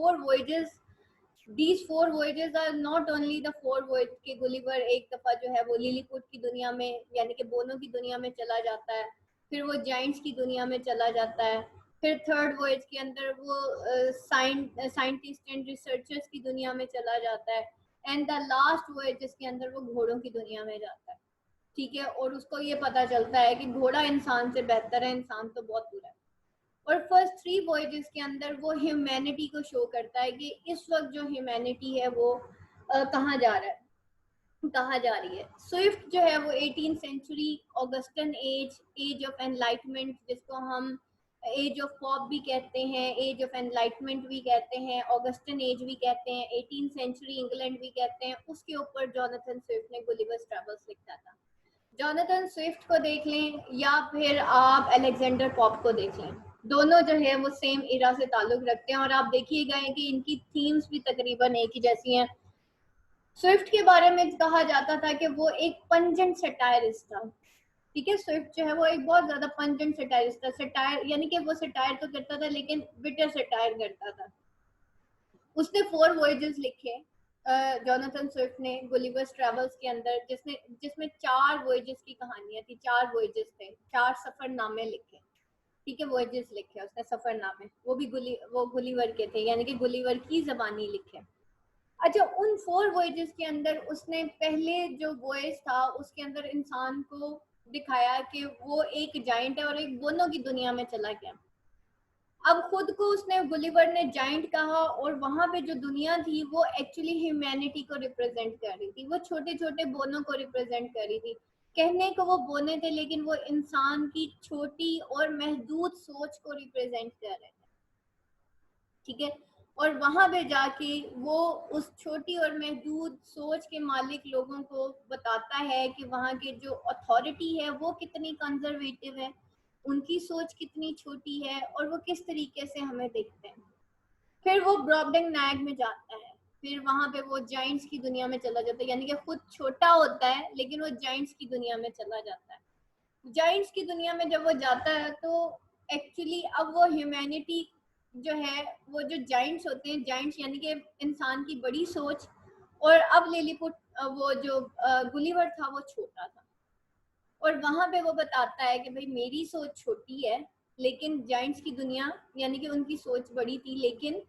4 voyages, these 4 voyages are not only the 4 voyages के Gulliver एक दफा जो है वो लिलीपुट की दुनिया में यानी कि बोनो की दुनिया में चला जाता है, फिर वो जाइंट्स की दुनिया में चला जाता है, फिर थर्ड वॉयज के अंदर वो साइंटिस्ट एंड रिसर्चर्स की दुनिया में चला जाता है, एंड द लास्ट वॉयज जिसके अंदर वो घोड़ों की दुनिया में जाता है। ठीक है, और उसको ये पता चलता है कि घोड़ा इंसान से बेहतर है, इंसान तो बहुत बुरा है। और फर्स्ट 3 वॉयजेस के अंदर वो ह्यूमैनिटी को शो करता है कि इस वक्त जो ह्यूमैनिटी है वो कहाँ जा रहा है, कहाँ जा रही है। स्विफ्ट जो है वो 18th century Augustan age of enlightenment, जिसको हम एज ऑफ पॉप भी कहते हैं, एज ऑफ एनलाइटमेंट भी कहते हैं, ऑगस्टन एज भी कहते हैं, 18th सेंचुरी इंग्लैंड भी कहते हैं, उसके ऊपर जॉनथन स्विफ्ट ने गुलिवर्स ट्रैवल्स लिखा था। जॉनथन स्विफ्ट को देख लें या फिर आप अलेक्जेंडर पॉप को देख लें, दोनों जो है वो सेम इरा से ताल्लुक रखते हैं, और आप देखिएगा कि इनकी थीम्स भी तकरीबन एक ही जैसी हैं। स्विफ्ट के बारे में कहा जाता था कि वो एक पंजेंट सटायरिस्ट था। ठीक है, स्विफ्ट जो है वो एक बहुत ज्यादा पंजेंट सटायरिस्ट था। सटायर यानी कि वो सटायर तो करता था लेकिन बिटर सटायर करता था। उसने 4 वॉयजेस लिखे जॉनथन स्विफ्ट ने गुलिवर्स ट्रैवल्स के अंदर, जिसमें 4 वॉयजेस की कहानियां थी, 4 वॉयजेस थे, 4 सफरनामे लिखे। ठीक है, वॉयजेस लिखे उसने, सफरनामे, वो भी गुलिवर के थे, यानी कि गुलिवर की जबानी लिखे। अच्छा, उन 4 वॉयजेस के अंदर उसने पहले जो वॉयज था उसके अंदर इंसान को दिखाया कि वो एक जाइंट है और एक बोनो की दुनिया में चला गया। अब खुद को उसने गुलिवर ने जाइंट कहा, और वहां पे जो दुनिया थी वो एक्चुअली ह्यूमैनिटी को रिप्रेजेंट कर रही थी, वो छोटे छोटे बोनों को रिप्रेजेंट कर रही थी। कहने को वो बोने थे लेकिन वो इंसान की छोटी और महदूद सोच को रिप्रेजेंट कर रहे थे। ठीक है, और वहां पे जाके वो उस छोटी और महदूद सोच के मालिक लोगों को बताता है कि वहां के जो अथॉरिटी है वो कितनी कंजर्वेटिव है, उनकी सोच कितनी छोटी है, और वो किस तरीके से हमें देखते हैं। फिर वो ब्रॉबडिंग नैग में जाता है, फिर वहां पे वो जाइंट्स की दुनिया में चला जाता है, यानी कि खुद छोटा होता है लेकिन वो जाइंट्स की दुनिया में चला जाता है। जाइंट्स की दुनिया में जब वो जाता है तो एक्चुअली अब वो ह्यूमैनिटी जो है, वो जो जाइंट्स होते हैं, जाइंट्स यानी कि इंसान की बड़ी सोच, और अब लिलीपुट वो जो गुलिवर था वो छोटा था, और वहां पे वो बताता है कि भाई मेरी सोच छोटी है लेकिन जाइंट्स की दुनिया यानी कि उनकी सोच बड़ी थी, लेकिन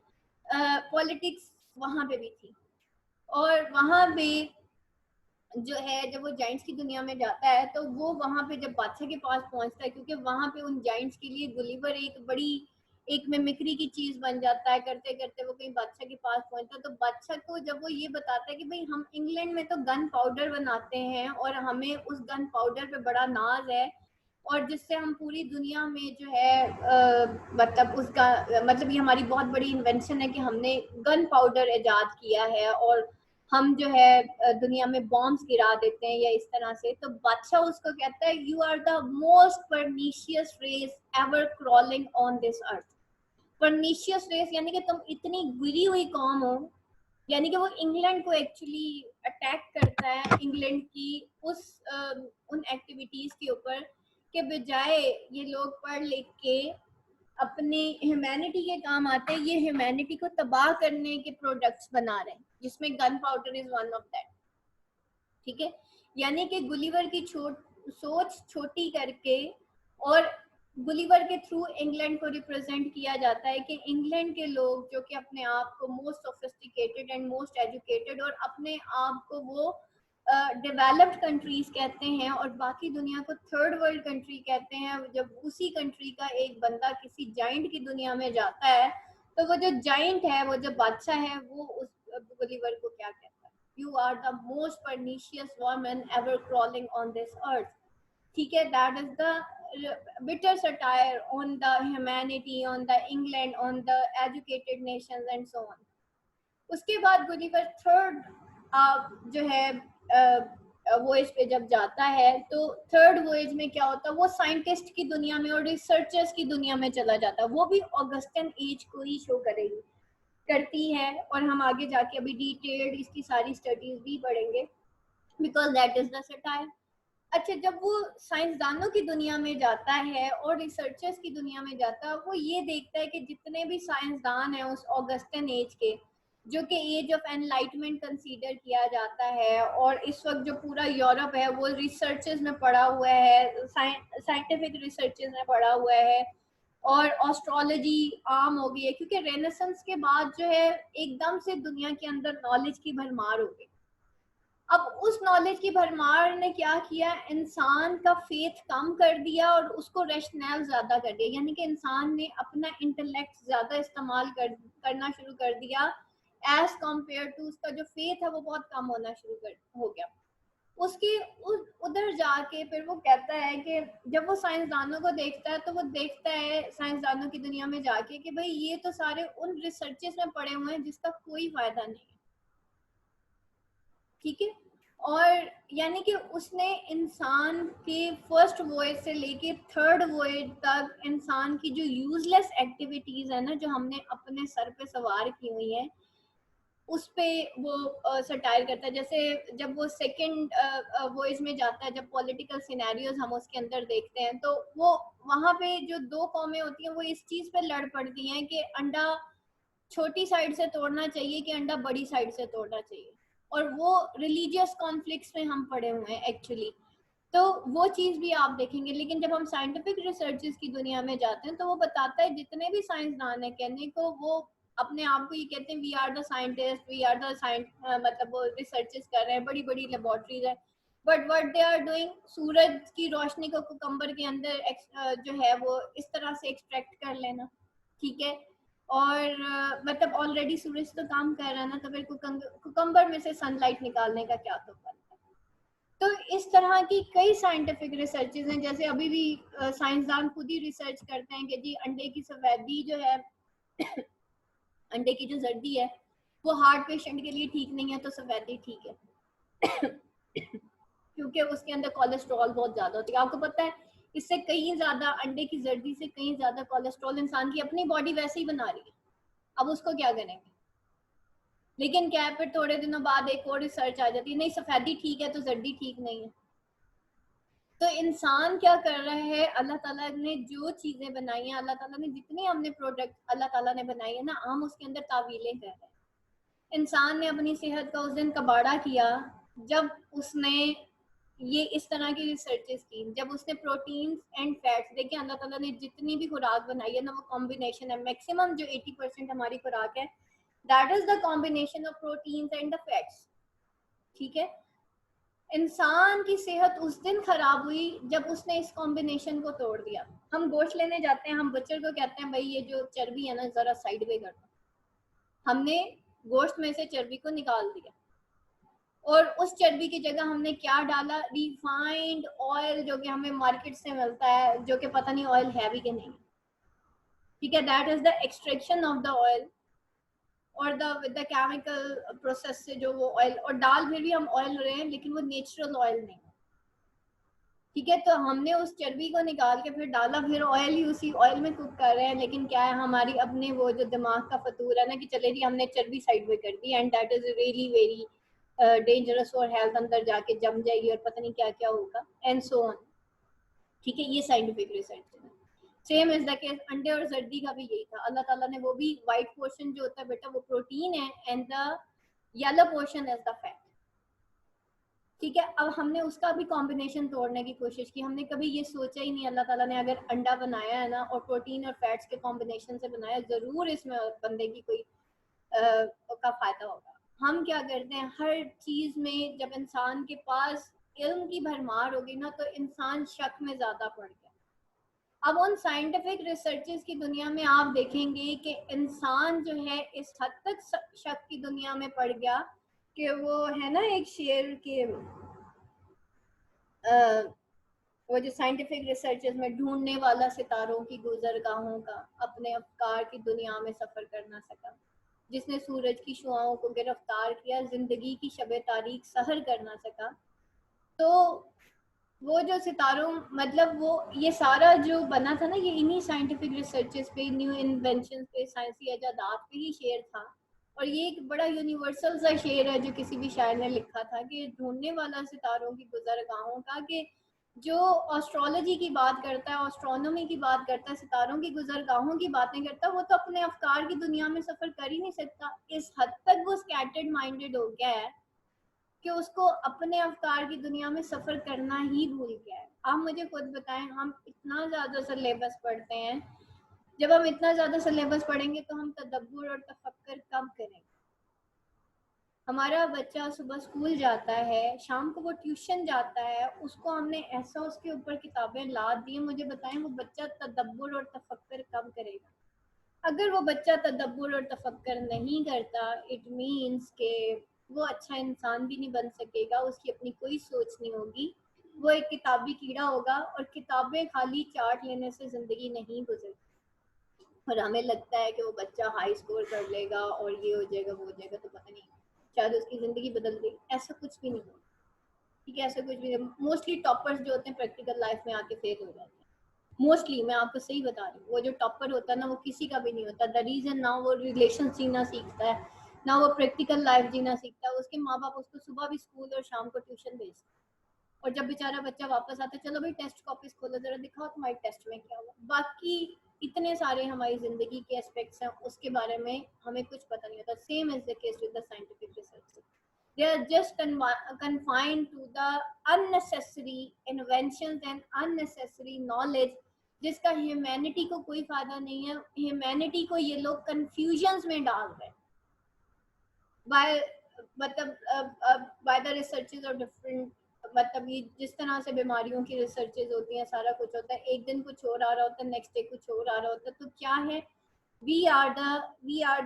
पॉलिटिक्स वहां पे भी थी। और वहां पे जो है जब वो जाइंट्स की दुनिया में जाता है तो वो वहां पे जब बादशाह के पास पहुंचता है, क्योंकि वहां पे उन जाइंट्स के लिए गुलिवर एक बड़ी एक मिमिक्री की चीज बन जाता है, करते करते वो कहीं बादशाह के पास पहुंचता है, तो बादशाह को जब वो ये बताता है कि भाई हम इंग्लैंड में तो गन पाउडर बनाते हैं और हमें उस गन पाउडर पे बड़ा नाज है, और जिससे हम पूरी दुनिया में जो है मतलब उसका मतलब ये हमारी बहुत बड़ी इन्वेंशन है कि हमने गन पाउडर इजाद किया है, और हम जो है दुनिया में बॉम्ब्स गिरा देते हैं या इस तरह से। तो बादशाह उसको कहता है you are the most pernicious race ever crawling on this earth. Pernicious race यानी कि तुम इतनी गिरी हुई कौम हो, यानी कि वो इंग्लैंड को एक्चुअली अटैक करता है, इंग्लैंड की उन एक्टिविटीज के ऊपर के बजाय ये लोग पढ़ लिख के अपने ह्यूमैनिटी के काम आते हैं, ये ह्यूमैनिटी को तबाह करने के प्रोडक्ट्स बना रहे हैं, जिसमें gun powder is one of that. ठीक है, यानी कि गुलिवर की सोच छोटी करके और गुलिवर के थ्रू इंग्लैंड को रिप्रेजेंट किया जाता है कि इंग्लैंड के लोग जो कि अपने आप को most sophisticated and most educated और अपने आप को वो डेवलप्ड कंट्रीज कहते हैं और बाकी दुनिया को थर्ड वर्ल्ड कंट्री कहते हैं। जब उसी कंट्री का एक बंदा किसी जाइंट की दुनिया में जाता है तो वो जो जाइंट है, वो जो बादशाह है, वो उस गुलिवर को क्या कहता है, you are the most pernicious vermin ever crawling on this earth. ठीक है, that is the bitter satire on the humanity, on the England, on the educated nations and so on. उसके बाद गुलिवर थर्ड जो है voyage पे जब जाता है तो थर्ड वॉयज में क्या होता है, वो साइंटिस्ट की दुनिया में और रिसर्चर्स की दुनिया में चला जाता है। वो भी ऑगस्टन एज को ही शो करती है, और हम आगे जाके अभी डिटेल्ड इसकी सारी स्टडीज भी पढ़ेंगे, because that is the satire. अच्छा, जब वो साइंसदानों की दुनिया में जाता है और रिसर्चर्स की दुनिया में जाता है, वो ये देखता है कि जितने भी साइंसदान हैं उस ऑगस्टन एज के, जो कि एज ऑफ एनलाइटमेंट कंसीडर किया जाता है, और इस वक्त जो पूरा यूरोप है वो रिसर्चेस में पड़ा हुआ है, साइंटिफिक रिसर्चेस में पड़ा हुआ है, और एस्ट्रोलॉजी आम हो गई है, क्योंकि रेनेसेंस के बाद जो है एकदम से दुनिया के अंदर नॉलेज की भरमार हो गई। अब उस नॉलेज की भरमार ने क्या किया, इंसान का फेथ कम कर दिया और उसको रैशनल ज्यादा कर दिया, यानी कि इंसान ने अपना इंटेलेक्ट ज्यादा इस्तेमाल करना शुरू कर दिया, एज कम्पेयर टू उसका जो फेथ है वो बहुत कम होना हो गया। उसकी उधर जाके फिर वो कहता है कि जब वो साइंसदानों को देखता है तो वो देखता है साइंसदानों की दुनिया में जाके कि भाई ये तो सारे उन रिसर्चेस में पड़े हुए हैं जिसका कोई फायदा नहीं है, ठीक है। और यानी कि उसने इंसान के फर्स्ट वॉयज से लेके थर्ड वॉयज तक इंसान की जो यूजलेस एक्टिविटीज है ना, जो हमने अपने सर पे सवार की हुई है, उस पे वो सटायर करता है। जैसे जब वो सेकंड वॉइस में जाता है, जब पॉलिटिकल सिनेरियोज हम उसके अंदर देखते हैं, तो वो वहां पे जो दो कौमें होती हैं वो इस चीज पे लड़ पड़ती हैं कि अंडा छोटी साइड से तोड़ना चाहिए कि अंडा बड़ी साइड से तोड़ना चाहिए, और वो रिलीजियस कॉन्फ्लिक्ट्स में हम पड़े हुए हैं एक्चुअली। तो वो चीज भी आप देखेंगे। लेकिन जब हम साइंटिफिक रिसर्चेस की दुनिया में जाते हैं तो वो बताता है जितने भी साइंसदान है कहने को वो अपने आप को ये कहते हैं we are the scientist, we are the मतलब वो रिसर्चेस कर रहे हैं, बड़ी बड़ी लेबोरेटरीज है, but what they are doing, सूरज की रोशनी को कुकम्बर के अंदर जो है वो इस तरह से एक्सट्रैक्ट कर लेना, ठीक है। और मतलब ऑलरेडी सूरज तो काम कर रहा है ना, तो फिर कुकम्बर में से सनलाइट निकालने का क्या तो बनता है। तो इस तरह की कई साइंटिफिक रिसर्चेज हैं। जैसे अभी भी साइंसदान खुद ही रिसर्च करते हैं कि जी अंडे की सफेदी जो है अंडे की जो जर्दी है वो हार्ट पेशेंट के लिए ठीक नहीं है, तो सफेदी ठीक है क्योंकि उसके अंदर कोलेस्ट्रॉल बहुत ज्यादा होती है। आपको पता है इससे कहीं ज्यादा, अंडे की जर्दी से कहीं ज्यादा कोलेस्ट्रॉल इंसान की अपनी बॉडी वैसे ही बना रही है, अब उसको क्या करेंगे। लेकिन क्या है, फिर थोड़े दिनों बाद एक और रिसर्च आ जाती है, नहीं सफेदी ठीक है तो जर्दी ठीक नहीं है। तो इंसान क्या कर रहा है, अल्लाह ताला ने जो चीजें बनाई हैं, अल्लाह ताला ने जितनी हमने प्रोडक्ट अल्लाह ताला ने बनाई है ना, हम उसके अंदर तावीलें कर रहे हैं। इंसान ने अपनी सेहत का उस दिन कबाड़ा किया जब उसने ये इस तरह की रिसर्चेस की, जब उसने प्रोटीन्स एंड फैट्स, देखिए अल्लाह ताला ने जितनी भी खुराक बनाई है ना वो कॉम्बिनेशन है, मैक्सिमम जो 80% हमारी खुराक है that is the combination of proteins and the fats, ठीक है। इंसान की सेहत उस दिन खराब हुई जब उसने इस कॉम्बिनेशन को तोड़ दिया। हम गोश्त लेने जाते हैं, हम बच्चे को कहते हैं भाई ये जो चर्बी है ना जरा साइड में कर दो, हमने गोश्त में से चर्बी को निकाल दिया और उस चर्बी की जगह हमने क्या डाला, रिफाइंड ऑयल, जो कि हमें मार्केट से मिलता है, जो कि पता नहीं ऑयल है भी कि नहीं, ठीक है। That is the extraction of the oil और the with the chemical process से जो वो ऑयल, और डाल फिर भी हम ऑयल रहे हैं लेकिन वो नेचुरल ऑयल नहीं, ठीक है। तो हमने उस चर्बी को निकाल के फिर डाला, फिर ऑयल ही उसी ऑयल में कुक कर रहे हैं। लेकिन क्या है, हमारी अपने वो जो दिमाग का फतूर है ना कि चले जी हमने चर्बी साइड में कर दी, and that is really very dangerous for health, अंदर जाके जम जाएगी और पता नहीं क्या क्या होगा एंड सो ऑन, ठीक है। ये साइंटिफिक रिसर्च है। सेम इज द केस अंडे और जर्दी का भी यही था, अल्लाह ताला ने वो भी व्हाइट पोर्शन जो होता है बेटा वो प्रोटीन है and the yellow portion is the fat, ठीक है। अब हमने उसका भी कॉम्बिनेशन तोड़ने की कोशिश की, हमने कभी ये सोचा ही नहीं अल्लाह ताला ने अगर अंडा बनाया है ना और प्रोटीन और फैट्स के कॉम्बिनेशन से बनाया, जरूर इसमें बंदे की कोई का फायदा होगा। हम क्या करते हैं, हर चीज में जब इंसान के पास इल्म की भरमार होगी ना तो इंसान शक में ज्यादा पड़ गया। अब उन साइंटिफिक रिसर्चेस की दुनिया में आप देखेंगे कि इंसान जो है इस हद तक शक की दुनिया में पड़ गया कि वो है ना एक शेर के वो जो साइंटिफिक रिसर्चेस में, ढूंढने वाला सितारों की गुजरगाहों का अपने अफकार की दुनिया में सफर कर ना सका, जिसने सूरज की शुआओं को गिरफ्तार किया जिंदगी की शबे तारीख सहर कर ना सका। तो वो जो सितारों, मतलब वो ये सारा जो बना था ना ये इन्हीं साइंटिफिक रिसर्चेस पे, न्यू इन्वेंशन पे, साइंसी इजादात पे ही शेर था। और ये एक बड़ा यूनिवर्सल सा शेर है जो किसी भी शायर ने लिखा था कि ढूंढने वाला सितारों की गुजरगाहों का, कि जो एस्ट्रोलॉजी की बात करता है, एस्ट्रोनॉमी की बात करता है, सितारों की गुजरगाहों की बातें करता है, वो तो अपने अफकार की दुनिया में सफर कर ही नहीं सकता। इस हद तक वो स्कैटर्ड माइंडेड हो गया है कि उसको अपने अवतार की दुनिया में सफर करना ही भूल गया है। आप मुझे खुद बताएं, हम इतना ज्यादा सिलेबस पढ़ते हैं, जब हम इतना ज्यादा सिलेबस पढ़ेंगे तो हम तदब्बुर और तफक्कर कब करेंगे? हमारा बच्चा सुबह स्कूल जाता है, शाम को वो ट्यूशन जाता है, उसको हमने ऐसा उसके ऊपर किताबें लाद दी, मुझे बताएं वो बच्चा तदब्बुर और तफक्कर कब करेगा? अगर वो बच्चा तदब्बुर और तफक्कर नहीं करता, इट मीन्स के वो अच्छा इंसान भी नहीं बन सकेगा, उसकी अपनी कोई सोच नहीं होगी, वो एक किताबी कीड़ा होगा। और किताबें खाली चार्ट लेने से जिंदगी नहीं गुजरती। और हमें लगता है कि वो बच्चा हाई स्कोर कर लेगा और ये हो जाएगा वो हो जाएगा, तो पता नहीं शायद उसकी जिंदगी बदल गई। ऐसा कुछ भी नहीं होगा, ठीक है? ऐसा कुछ भी नहीं। मोस्टली टॉपर्स जो होते हैं प्रैक्टिकल लाइफ में आके फेल हो जाते हैं। मोस्टली मैं आपको सही बता रही हूँ, वो जो टॉपर होता है ना, वो किसी का भी नहीं होता। द रीजन ना वो रिलेशन जीना सीखता है, ना वो प्रैक्टिकल लाइफ जीना सीखता है। उसके माँ बाप उसको सुबह भी स्कूल और शाम को ट्यूशन भेजते हैं, और जब बेचारा बच्चा वापस आता है, चलो भाई टेस्ट कॉपीज खोलो, जरा दिखाओ तुम्हारे टेस्ट में क्या हुआ। बाकी इतने सारे हमारी जिंदगी के एस्पेक्ट्स हैं, उसके बारे में हमें कुछ पता नहीं होता। Same is the case with the scientific research. They are just confined to the unnecessary inventions and unnecessary knowledge, जिसका ह्यूमैनिटी को कोई फायदा नहीं है। ह्यूमैनिटी को ये लोग कंफ्यूजन्स में डाल रहे हैं बाय, मतलब by the researches of different, मतलब ये जिस तरह से बीमारियों की रिसर्चेज होती हैं, सारा कुछ होता है, एक दिन कुछ और आ रहा होता है, नेक्स्ट डे कुछ और आ रहा होता है। तो क्या है, we are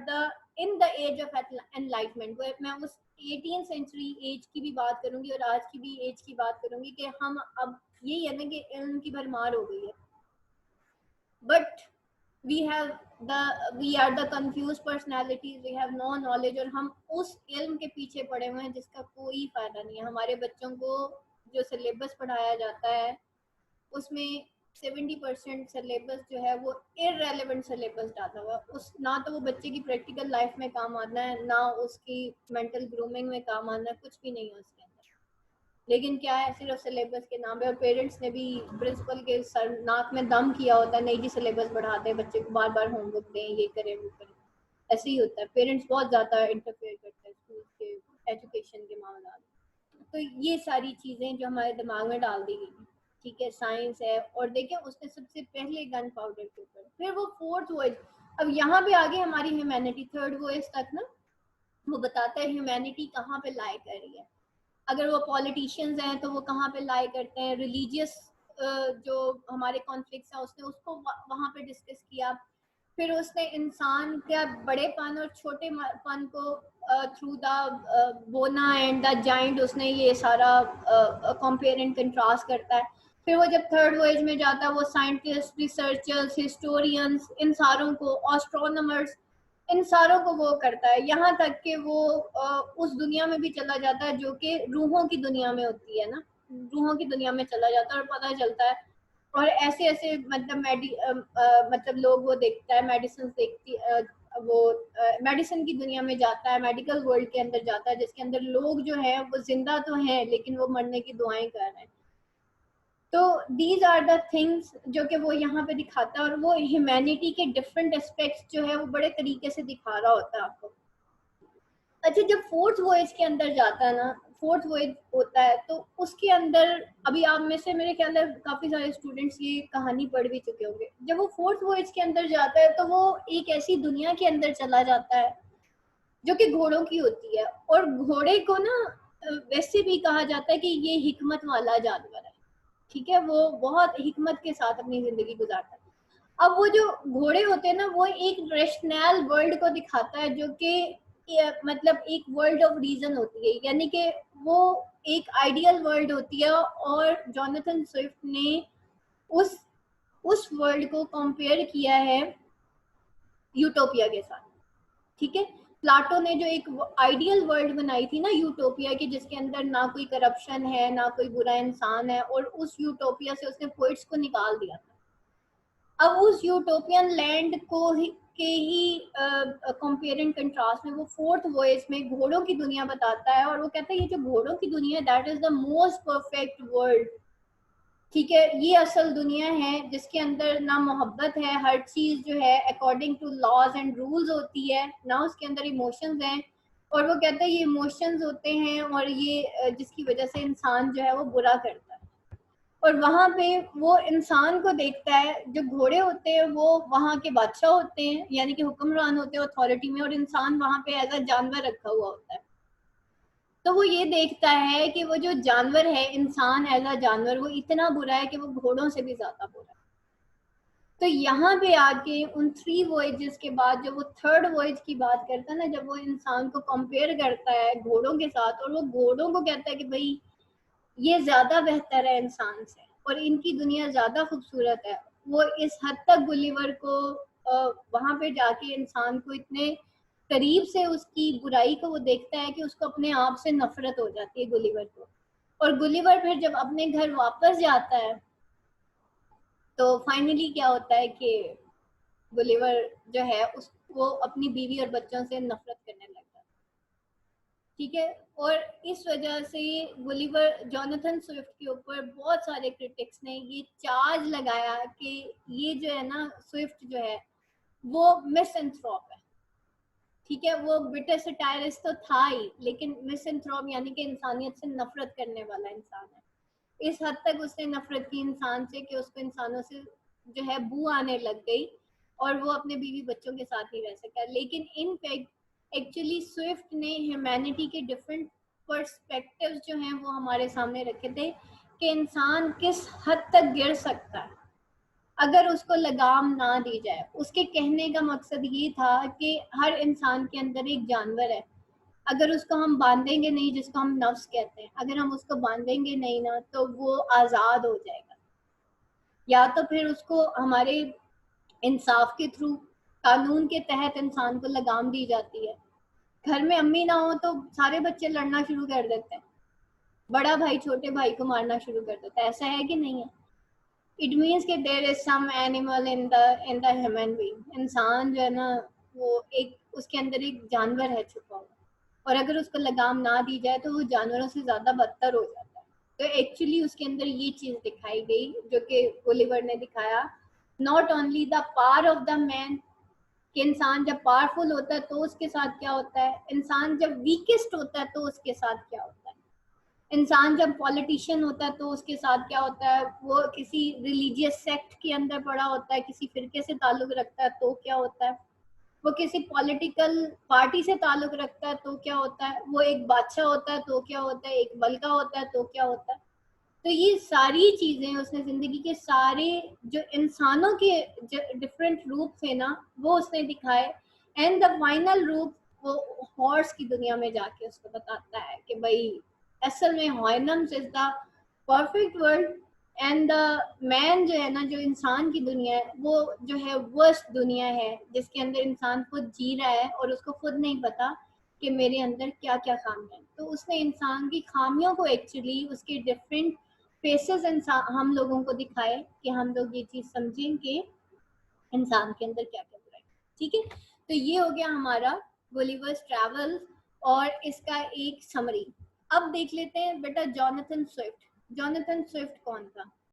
the in the age of enlightenment. मैं उस 18th सेंचुरी एज की भी बात करूंगी और आज की भी एज की बात करूंगी कि हम अब यही है ना कि इल्म की भरमार हो गई है, but we have we are the confused personalities, we have no knowledge, और हम उस इल्म के पीछे पड़े हुए हैं जिसका कोई फायदा नहीं है। हमारे बच्चों को जो सिलेबस पढ़ाया जाता है उसमें 70% सिलेबस जो है वो इररेलेवेंट सिलेबस डाला हुआ है। उस ना तो वो बच्चे की प्रैक्टिकल लाइफ में काम आना है, ना उसकी मेंटल ग्रूमिंग में काम आना है, कुछ भी नहीं है उसके अंदर। लेकिन क्या है, सिर्फ सिलेबस के नाम पे। और पेरेंट्स ने भी प्रिंसिपल के सर नाक में दम किया होता है, नहीं जी सिलेबस बढ़ाते हैं, बच्चे को बार बार होमवर्क दें, ये करें वो करें। ऐसे ही होता है, पेरेंट्स बहुत ज़्यादा इंटरफेयर करते हैं स्कूल के एजुकेशन के मामला में। तो ये सारी चीज़ें जो हमारे दिमाग में डाल दी गई, ठीक है, साइंस है। और देखें उसने सबसे पहले गन पाउडर के ऊपर, फिर वो फोर्थ वॉइस। अब यहाँ पे आगे हमारी ह्यूमैनिटी थर्ड वॉइस तक ना, वो बताता है ह्यूमैनिटी कहाँ पे लाई कर रही है। अगर वो पॉलिटिशियंस हैं तो वो कहाँ पे लाई करते हैं। रिलीजियस जो हमारे कॉन्फ्लिक्ट्स हैं, उसने उसको वहाँ पे डिस्कस किया। फिर उसने इंसान के बड़ेपन और छोटेपन को थ्रू द बोना एंड द जाइंट, उसने ये सारा कंपेयर एंड कंट्रास्ट करता है। फिर वो जब थर्ड वॉइज में जाता है, वो साइंटिस्ट, रिसर्चर्स, हिस्टोरियंस, इन सारों को, एस्ट्रोनॉमर्स, इन सारों को वो करता है। यहाँ तक कि वो उस दुनिया में भी चला जाता है जो कि रूहों की दुनिया में होती है ना, रूहों की दुनिया में चला जाता है और पता चलता है। और ऐसे ऐसे मतलब मतलब लोग वो देखता है, मेडिसिन देखती, वो मेडिसिन की दुनिया में जाता है, मेडिकल वर्ल्ड के अंदर जाता है, जिसके अंदर लोग जो है वो जिंदा तो हैं लेकिन वो मरने की दुआएं कर रहे हैं। तो दीज आर द थिंग्स जो कि वो यहाँ पे दिखाता है, और वो ह्यूमैनिटी के डिफरेंट एस्पेक्ट्स जो है वो बड़े तरीके से दिखा रहा होता है आपको। अच्छा, जब फोर्थ वॉइस के अंदर जाता है ना, फोर्थ वॉइस होता है, तो उसके अंदर अभी आप में से मेरे ख्याल है काफी सारे स्टूडेंट्स ये कहानी पढ़ भी चुके होंगे। जब वो फोर्थ वॉइस के अंदर जाता है तो वो एक ऐसी दुनिया के अंदर चला जाता है जो कि घोड़ों की होती है। और घोड़े को ना वैसे भी कहा जाता है कि ये हिकमत वाला जानवर है, ठीक है, वो बहुत हिकमत के साथ अपनी जिंदगी गुजारता है। अब वो जो घोड़े होते हैं ना, वो एक रेशनल वर्ल्ड को दिखाता है जो कि मतलब एक वर्ल्ड ऑफ रीजन होती है, यानी कि वो एक आइडियल वर्ल्ड होती है। और जॉनथन स्विफ्ट ने उस उस वर्ल्ड को कंपेयर किया है यूटोपिया के साथ, ठीक है। प्लाटो ने जो एक आइडियल वर्ल्ड बनाई थी ना यूटोपिया की, जिसके अंदर ना कोई करप्शन है, ना कोई बुरा इंसान है, और उस यूटोपिया से उसने पोइट्स को निकाल दिया था। अब उस यूटोपियन लैंड को के ही कंपेयर एंड कंट्रास्ट में वो फोर्थ वॉइस में घोड़ों की दुनिया बताता है। और वो कहता है ये जो घोड़ों की दुनिया है, that is the most perfect world ठीक है, ये असल दुनिया है जिसके अंदर ना मोहब्बत है, हर चीज जो है according to laws and rules होती है, ना उसके अंदर इमोशंस हैं। और वो कहता है ये इमोशंस होते हैं और ये जिसकी वजह से इंसान जो है वो बुरा करता है। और वहां पे वो इंसान को देखता है, जो घोड़े होते हैं वो वहां के बादशाह होते हैं, यानी कि हुक्मरान होते हैं अथॉरिटी में, और इंसान वहां पे एज अ जानवर रखा हुआ होता है। तो वो ये देखता है कि वो जो जानवर है, इंसान एज अ जानवर, वो इतना बुरा है कि वो घोड़ों से भी ज्यादा बुरा है। तो यहाँ पे आके उन 3 वॉयजेस के बाद जब वो थर्ड वॉयज की बात करता है ना, जब वो इंसान को कंपेयर करता है घोड़ों के साथ, और वो घोड़ों को कहता है कि भाई ये ज्यादा बेहतर है इंसान से और इनकी दुनिया ज्यादा खूबसूरत है। वो इस हद तक गुलिवर को वहां पे जाके इंसान को इतने करीब से उसकी बुराई को वो देखता है कि उसको अपने आप से नफरत हो जाती है गुलिवर को। और गुलिवर फिर जब अपने घर वापस जाता है तो फाइनली क्या होता है कि गुलिवर जो है उसको अपनी बीवी और बच्चों से नफरत करने लगता है। ठीक है। और इस वजह से गुलिवर जोनाथन स्विफ्ट के ऊपर बहुत सारे क्रिटिक्स ने ये चार्ज लगाया कि ये जो है ना, स्विफ्ट जो है वो मिसएंथ्रोप है। ठीक है, वो ब्रिटिश सटायरिस्ट तो था ही, लेकिन मिसएंथ्रोप यानी कि इंसानियत से नफरत करने वाला इंसान है। इस हद तक उसने नफरत की इंसान से कि उसको इंसानों से जो है बू आने लग गई और वो अपने बीवी बच्चों के साथ नहीं रह सका। लेकिन इन फैक्ट एक्चुअली स्विफ्ट ने ह्यूमैनिटी के डिफरेंट पर्सपेक्टिव्स जो हैं वो हमारे सामने रखे थे कि इंसान किस हद तक गिर सकता है अगर उसको लगाम ना दी जाए। उसके कहने का मकसद ये था कि हर इंसान के अंदर एक जानवर है, अगर उसको हम बांधेंगे नहीं, जिसको हम नफ्स कहते हैं, अगर हम उसको बांधेंगे नहीं ना तो वो आज़ाद हो जाएगा। या तो फिर उसको हमारे इंसाफ के थ्रू, कानून के तहत इंसान को लगाम दी जाती है। घर में अम्मी ना हो तो सारे बच्चे लड़ना शुरू कर देते हैं, बड़ा भाई छोटे भाई को मारना शुरू कर देता है। ऐसा है कि नहीं है? इट मीन्स कि there is some animal in the human being. इंसान जो है ना, वो एक उसके अंदर एक जानवर है छुपा हुआ, और अगर उसको लगाम ना दी जाए तो वो जानवरों से ज्यादा बदतर हो जाता है। तो एक्चुअली उसके अंदर ये चीज दिखाई गई जो कि ओलिवर ने दिखाया। Not only the power of the man, कि इंसान जब पावरफुल होता है तो उसके साथ क्या होता है, इंसान जब वीकेस्ट होता है तो उसके साथ क्या होता है, इंसान जब पॉलिटिशियन होता है तो उसके साथ क्या होता है, वो किसी रिलीजियस सेक्ट के अंदर पड़ा होता है, किसी फिरके से ताल्लुक रखता है तो क्या होता है, वो किसी पॉलिटिकल पार्टी से ताल्लुक रखता है तो क्या होता है, वो एक बादशाह होता है तो क्या होता है, एक बल्का होता है तो क्या होता है। तो ये सारी चीजें उसने जिंदगी के सारे जो इंसानों के डिफरेंट रूप थे ना, वो उसने दिखाए। एंड द फाइनल रूप वो हॉर्स की दुनिया में जाके उसको बताता है कि भाई असल में hormones is the perfect world, and the man जो है ना, जो इंसान की दुनिया है, वो जो है वर्स्ट दुनिया है जिसके अंदर इंसान खुद जी रहा है और उसको खुद नहीं पता कि मेरे अंदर क्या क्या खामियां हैं। तो उसने इंसान की खामियों को एक्चुअली उसके डिफरेंट फेसेस इंसान हम लोगों को दिखाए कि हम लोग ये चीज समझें कि इंसान के अंदर क्या क्या बुराई। ठीक है, तो ये हो गया हमारा गुलिवर्स ट्रैवल्स और इसका एक समरी। अब देख लेते हैं बेटा जोनाथन स्विफ्ट। जोनाथन स्विफ्ट कौन था?